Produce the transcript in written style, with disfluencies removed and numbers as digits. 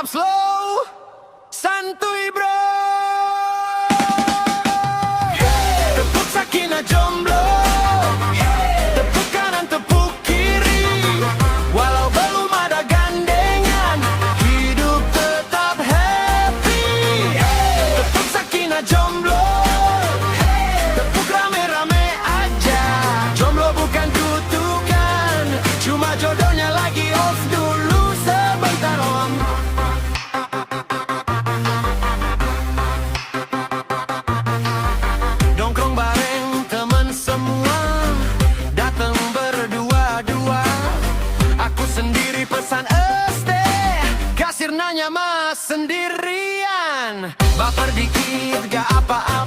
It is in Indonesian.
slow, santuy bro. Tepuk sakinah jomblo, tepuk kanan tepuk kiri. Walau belum ada gandengan, hidup tetap happy. Tepuk sakinah jomblo, tepuk rame-rame aja. Jomblo bukan kutukan, cuma jodohnya lagi off dulu sebentar om. Nongkrong bareng temen semua, datang berdua-dua. Aku sendiri pesan es teh, kasir nanya mas sendirian. Baper dikit gak apa-apa,